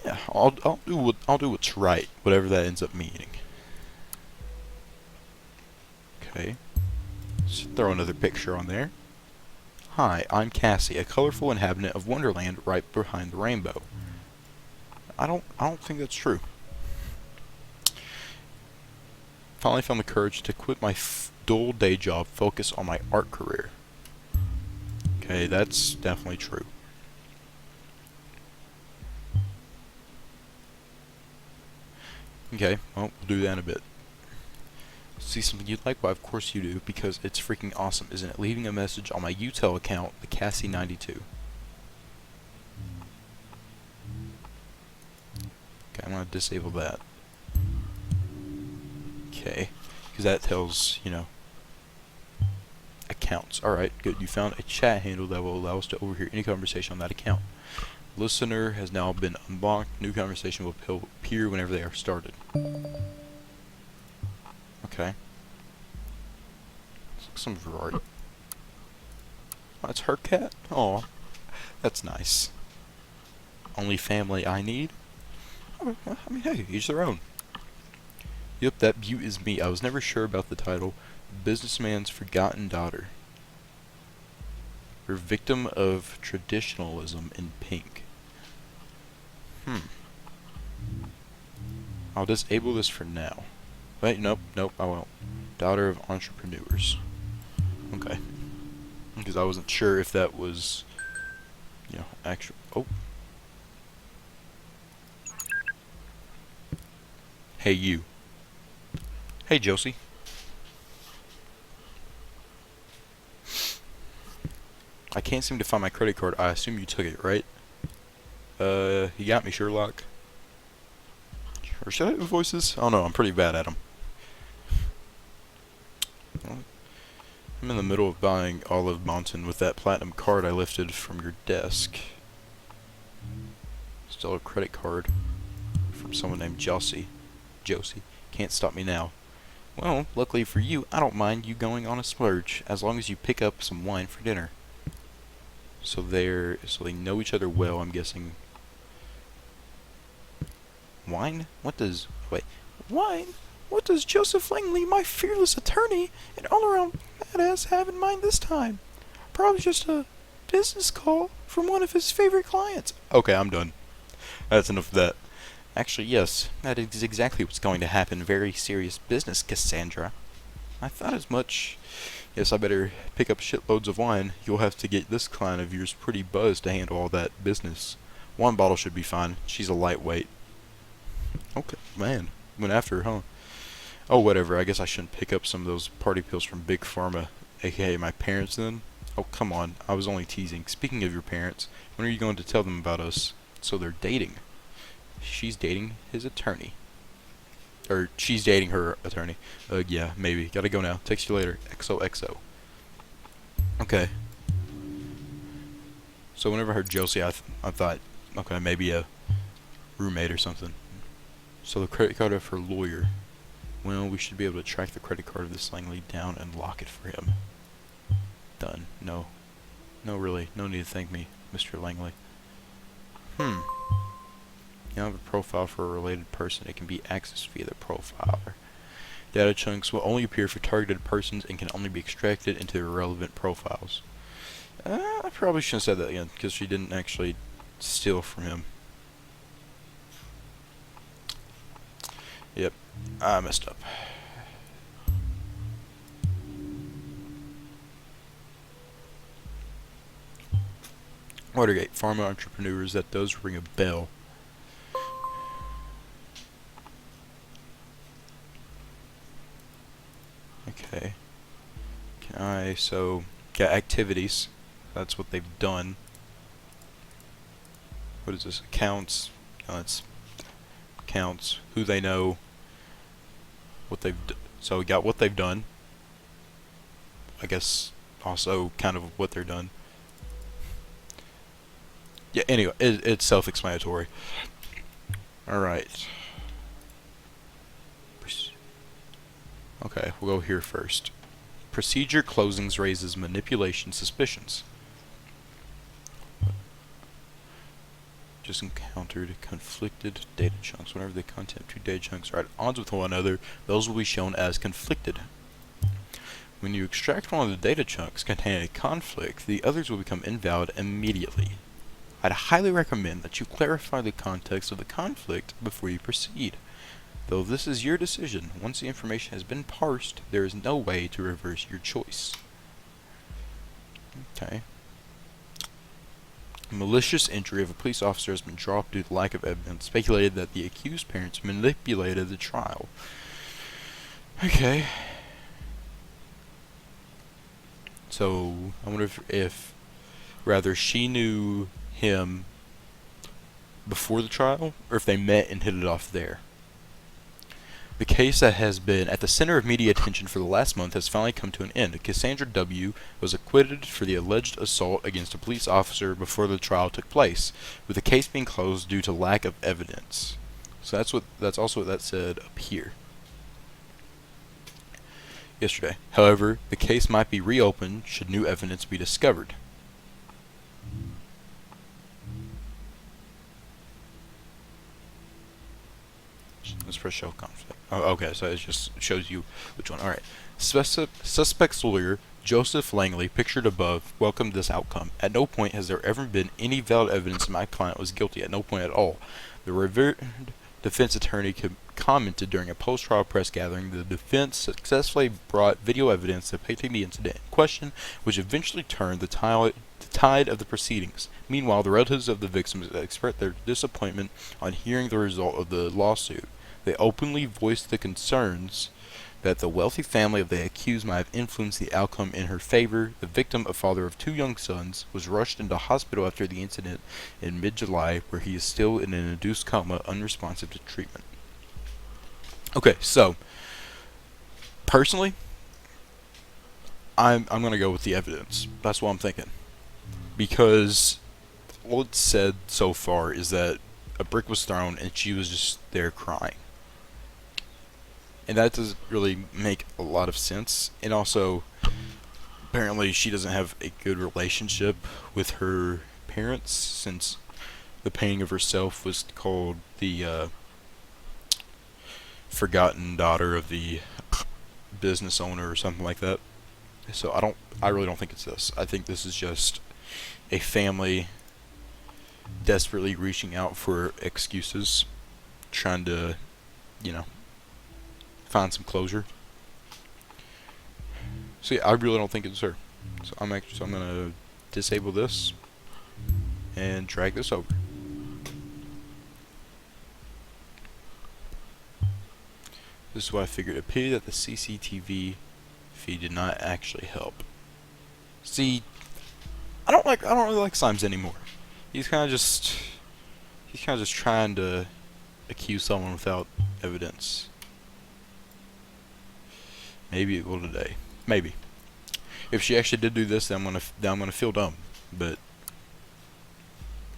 Yeah, I'll do what's right, whatever that ends up meaning. Okay, let's throw another picture on there. Hi, I'm Cassie, a colorful inhabitant of Wonderland right behind the rainbow. I don't think that's true. Finally found the courage to quit my dull day job, focus on my art career. Okay, that's definitely true. Okay, well, we'll do that in a bit. See something you'd like? Why, of course you do, because it's freaking awesome, isn't it? Leaving a message on my UTEL account, the Cassie92. Okay, I'm gonna disable that. Okay, because that tells, accounts. Alright, good. You found a chat handle that will allow us to overhear any conversation on that account. Listener has now been unlocked. New conversation will appear whenever they are started. Okay. Looks like some variety. Oh, that's her cat? Aw, that's nice. Only family I need? I mean, hey, each their own. Yep, that beaut is me. I was never sure about the title. Businessman's Forgotten Daughter. We're victim of traditionalism in pink. I'll disable this for now. Wait, nope, I won't. Daughter of entrepreneurs. Okay. Because I wasn't sure if that was, actual. Oh. Hey, you. Hey, Josie. I can't seem to find my credit card. I assume you took it, right? You got me, Sherlock. Or should I do voices? Oh no, I'm pretty bad at them. I'm in the middle of buying Olive Mountain with that platinum card I lifted from your desk. Still a credit card from someone named Josie. Can't stop me now. Well, luckily for you, I don't mind you going on a splurge, as long as you pick up some wine for dinner. So they know each other well, I'm guessing. Wine? Wine? What does Joseph Langley, my fearless attorney and all-around badass, have in mind this time? Probably just a business call from one of his favorite clients. Okay, I'm done. That's enough of that. Actually, yes, that is exactly what's going to happen. Very serious business, Cassandra. I thought as much. Yes, I better pick up shitloads of wine. You'll have to get this client of yours pretty buzzed to handle all that business. One bottle should be fine. She's a lightweight. Okay, man. Went after her, huh? Oh, whatever. I guess I shouldn't pick up some of those party pills from Big Pharma, aka my parents then. Oh, come on. I was only teasing. Speaking of your parents, when are you going to tell them about us? So they're dating. She's dating his attorney. Or she's dating her attorney. Yeah, maybe. Gotta go now. Text you later. XOXO. Okay. So whenever I heard Josie, I thought, okay, maybe a roommate or something. So the credit card of her lawyer. Well, we should be able to track the credit card of this Langley down and lock it for him. Done. No. No, really. No need to thank me, Mr. Langley. You have a profile for a related person. It can be accessed via the profiler. Data chunks will only appear for targeted persons and can only be extracted into irrelevant profiles. I probably shouldn't have said that again, because she didn't actually steal from him. Yep, I messed up. Watergate, pharma entrepreneurs, that does ring a bell. Okay. Got activities. That's what they've done. What is this? Accounts. No, that's accounts. Who they know. What they've so we got what they've done. I guess also kind of what they're done. Yeah, anyway, it's self-explanatory. Alright. Okay, we'll go here first. Procedure closings raises manipulation suspicions. just encountered conflicted data chunks. Whenever the content of two data chunks are at odds with one another, those will be shown as conflicted. When you extract one of the data chunks containing a conflict, the others will become invalid immediately. I'd highly recommend that you clarify the context of the conflict before you proceed. Though this is your decision, once the information has been parsed, there is no way to reverse your choice. Okay. A malicious injury of a police officer has been dropped due to lack of evidence. Speculated that the accused parents manipulated the trial. Okay. So, I wonder if rather she knew him before the trial, or if they met and hit it off there. The case that has been at the center of media attention for the last month has finally come to an end. Cassandra W. was acquitted for the alleged assault against a police officer before the trial took place, with the case being closed due to lack of evidence. So that's also what that said up here. Yesterday. However, the case might be reopened should new evidence be discovered. Let's press show conflict. Oh, okay, so it just shows you which one. Alright. Suspect's lawyer, Joseph Langley, pictured above, welcomed this outcome. At no point has there ever been any valid evidence that my client was guilty. At no point at all. The revered defense attorney commented during a post-trial press gathering the defense successfully brought video evidence depicting the incident in question, which eventually turned the tide of the proceedings. Meanwhile, the relatives of the victims expressed their disappointment on hearing the result of the lawsuit. They openly voiced the concerns that the wealthy family of the accused might have influenced the outcome in her favor. The victim, a father of 2 young sons, was rushed into hospital after the incident in mid-July, where he is still in an induced coma, unresponsive to treatment. Okay, so personally, I'm gonna go with the evidence. That's what I'm thinking, because all it's said so far is that a brick was thrown and she was just there crying. And that doesn't really make a lot of sense. And also, apparently she doesn't have a good relationship with her parents, since the painting of herself was called the forgotten daughter of the business owner or something like that. So I really don't think it's this. I think this is just a family desperately reaching out for excuses, trying to, find some closure. So yeah, I really don't think it's her. So I'm gonna disable this and drag this over. This is what I figured. It pity that the CCTV feed did not actually help. See, I don't really like Symes anymore. He's kind of just trying to accuse someone without evidence. Maybe it will today. Maybe. If she actually did do this, then I'm gonna feel dumb. But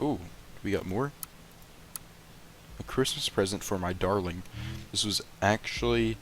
ooh, we got more. A Christmas present for my darling. This was actually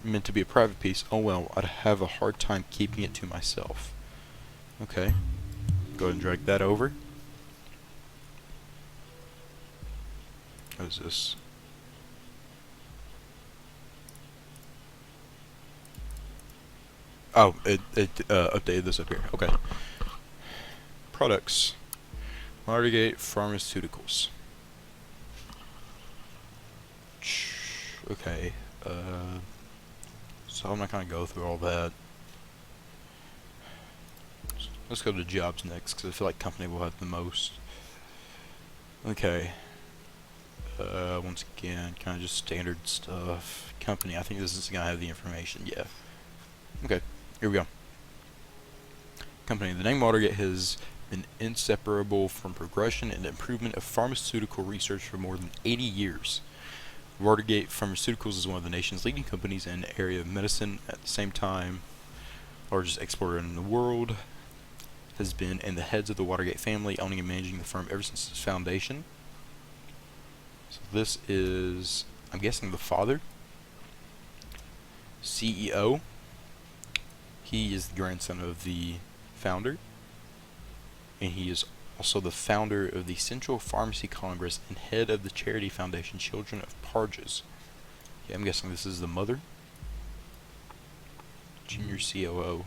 meant to be a private piece. Oh well, I'd have a hard time keeping it to myself. Okay. Go ahead and drag that over. What is this? Oh, it updated this up here. Okay. Products. Watergate Pharmaceuticals. Okay. So I'm not gonna go through all that. Let's go to jobs next, because I feel like company will have the most. Okay. Once again, kind of just standard stuff. Company, I think this is gonna have the information. Yeah. Okay. Here we go. Company. The name Watergate has been inseparable from progression and improvement of pharmaceutical research for more than 80 years. Watergate Pharmaceuticals is one of the nation's leading companies in the area of medicine. At the same time, largest exporter in the world, has been in the heads of the Watergate family, owning and managing the firm ever since its foundation. So this is, I'm guessing, the father. CEO. He is the grandson of the founder, and he is also the founder of the Central Pharmacy Congress and head of the charity foundation Children of Parges. Yeah, I'm guessing this is the mother. Junior COO.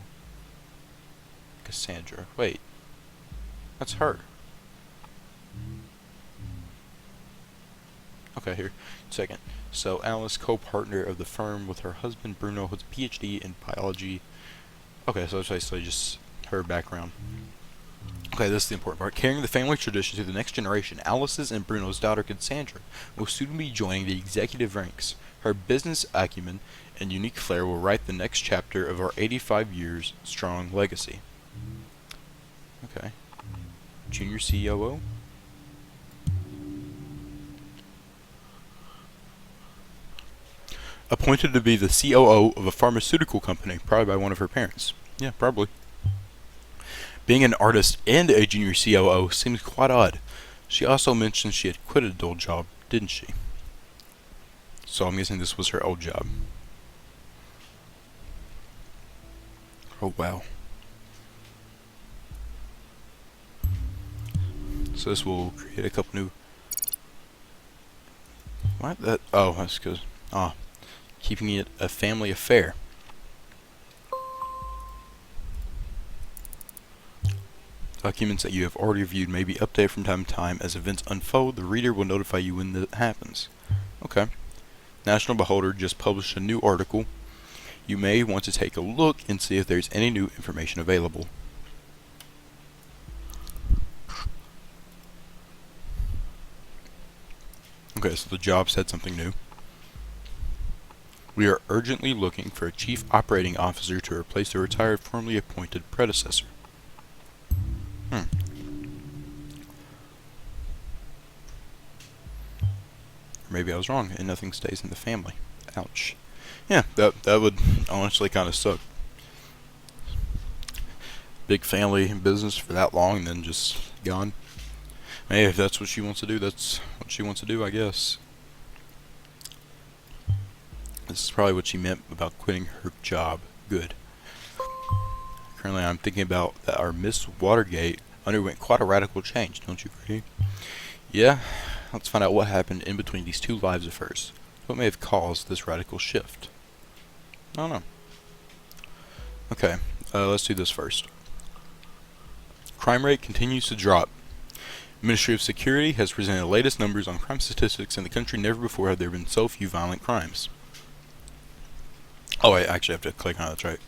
Cassandra. Wait. That's her. Okay, here. Second. So, Alice, co-partner of the firm with her husband Bruno, has a PhD in biology. Okay, so it's basically just her background. Okay, this is the important part. Carrying the family tradition to the next generation, Alice's and Bruno's daughter Cassandra will soon be joining the executive ranks. Her business acumen and unique flair will write the next chapter of our 85 years strong legacy. Okay. Junior COO? Appointed to be the COO of a pharmaceutical company, probably by one of her parents. Yeah, probably. Being an artist and a junior COO seems quite odd. She also mentioned she had quit a dull job, didn't she? So I'm guessing this was her old job. Oh wow. So this will create a couple new... What? That? Oh, that's because... keeping it a family affair. Documents that you have already reviewed may be updated from time to time. As events unfold, the reader will notify you when that happens. Okay. National Beholder just published a new article. You may want to take a look and see if there's any new information available. Okay, so the job said something new. We are urgently looking for a chief operating officer to replace the retired formerly appointed predecessor. Maybe I was wrong and nothing stays in the family. Ouch. Yeah, that would honestly kind of suck. Big family business for that long and then just gone. Hey, if that's what she wants to do, that's what she wants to do, I guess. This is probably what she meant about quitting her job. Good. Currently, I'm thinking about that our Miss Watergate underwent quite a radical change, don't you agree? Yeah, let's find out what happened in between these two lives of hers. What may have caused this radical shift? I don't know. Okay, let's do this first. Crime rate continues to drop. Ministry of Security has presented the latest numbers on crime statistics in the country. Never before have there been so few violent crimes. Oh, I actually have to click on it, that's right.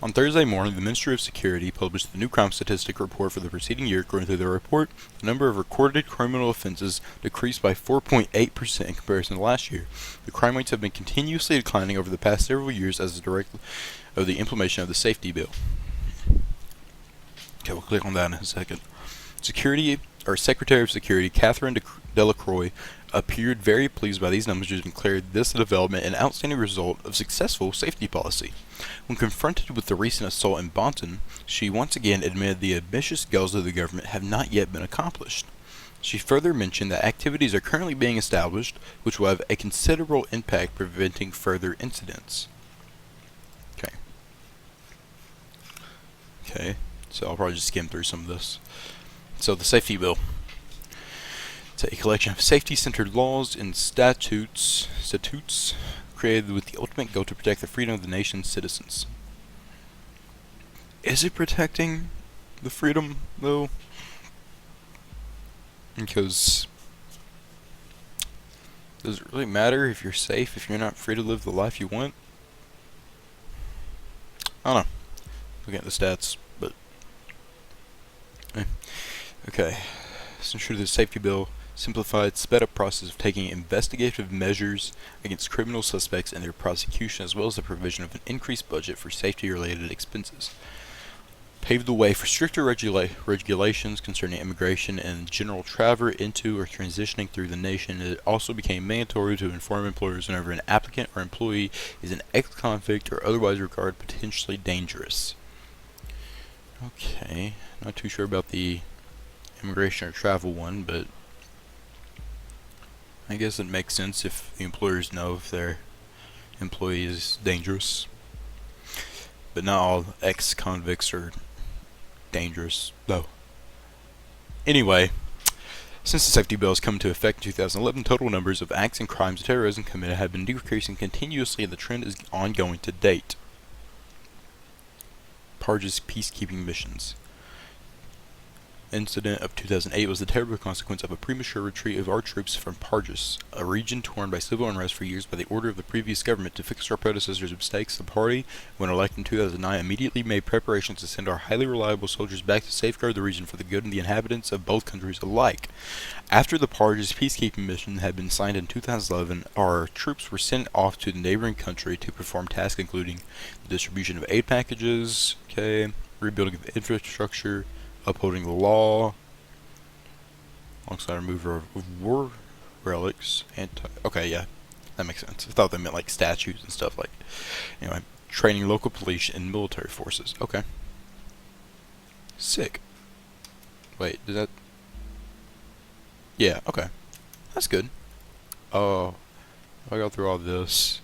On Thursday morning, the Ministry of Security published the new crime statistic report for the preceding year. According to the report, the number of recorded criminal offenses decreased by 4.8% in comparison to last year. The crime rates have been continuously declining over the past several years as a direct of the implementation of the safety bill. Okay, we'll click on that in a second. Secretary of Security Catherine Delacroix appeared very pleased by these numbers and declared this a development an outstanding result of successful safety policy. When confronted with the recent assault in Bonton, she once again admitted the ambitious goals of the government have not yet been accomplished. She further mentioned that activities are currently being established which will have a considerable impact preventing further incidents. Okay, so I'll probably just skim through some of this. So the safety bill. It's a collection of safety-centered laws and statutes created with the ultimate goal to protect the freedom of the nation's citizens. Is it protecting the freedom, though? Because does it really matter if you're safe, if you're not free to live the life you want? I don't know. Looking at the stats, but okay. So ensure the safety bill simplified, sped up process of taking investigative measures against criminal suspects and their prosecution, as well as the provision of an increased budget for safety-related expenses. Paved the way for stricter regulations concerning immigration and general travel into or transitioning through the nation. It also became mandatory to inform employers whenever an applicant or employee is an ex-convict or otherwise regarded potentially dangerous. Okay, not too sure about the immigration or travel one, but I guess it makes sense if the employers know if their employee is dangerous. But not all ex-convicts are dangerous, though. Anyway, since the safety bill has come into effect in 2011, total numbers of acts and crimes of terrorism committed have been decreasing continuously, and the trend is ongoing to date. Parge's peacekeeping missions. Incident of 2008 was the terrible consequence of a premature retreat of our troops from Parges, a region torn by civil unrest for years by the order of the previous government to fix our predecessors' mistakes. The party, when elected in 2009, immediately made preparations to send our highly reliable soldiers back to safeguard the region for the good of the inhabitants of both countries alike. After the Parges peacekeeping mission had been signed in 2011, our troops were sent off to the neighboring country to perform tasks including the distribution of aid packages, rebuilding of infrastructure, upholding the law, alongside removal of war relics, yeah, that makes sense. I thought they meant like statues and stuff like. Anyway, training local police and military forces. Okay. Sick. Wait, did that? Yeah. Okay. That's good. Oh, if I go through all this.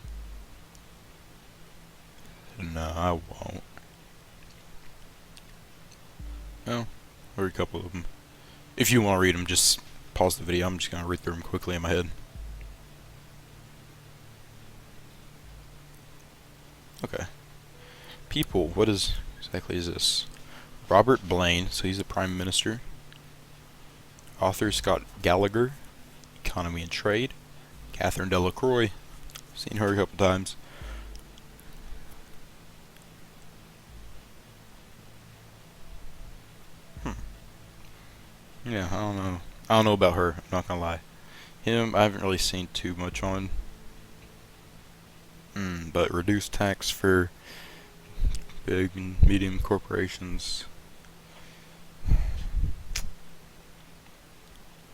No, I won't. Oh, I'll read a couple of them. If you want to read them, just pause the video. I'm just going to read through them quickly in my head. Okay. People, what exactly is this? Robert Blaine, so he's the Prime Minister. Author Scott Gallagher, Economy and Trade. Catherine Delacroix, seen her a couple times. Yeah, I don't know. I don't know about her, I'm not gonna lie. Him, I haven't really seen too much on. But reduced tax for big and medium corporations.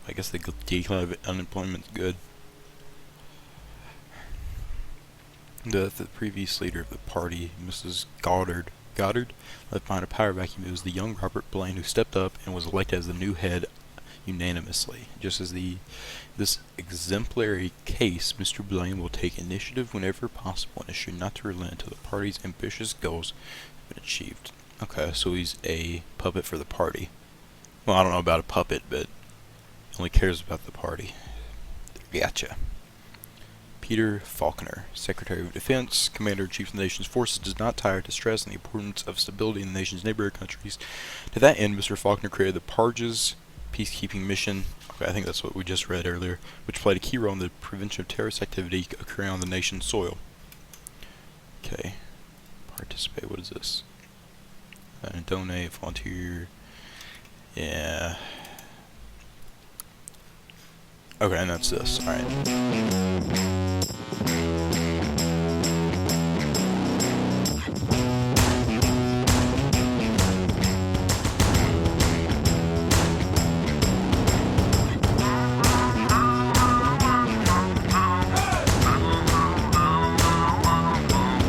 I guess the decline of unemployment's good. The previous leader of the party, Mrs. Goddard, left behind a power vacuum. It was the young Robert Blaine who stepped up and was elected as the new head unanimously. Just as this exemplary case, Mr. Blaine will take initiative whenever possible and is sure not to relent until the party's ambitious goals have been achieved. Okay, so he's a puppet for the party. Well, I don't know about a puppet, but he only cares about the party. Gotcha. Peter Faulkner, Secretary of Defense, Commander-in-Chief of the nation's forces, does not tire to stress the importance of stability in the nation's neighboring countries. To that end, Mr. Faulkner created the Parges peacekeeping mission, okay, I think that's what we just read earlier, which played a key role in the prevention of terrorist activity occurring on the nation's soil. Okay, participate, what is this? Donate, volunteer, yeah. Okay, and that's this, alright.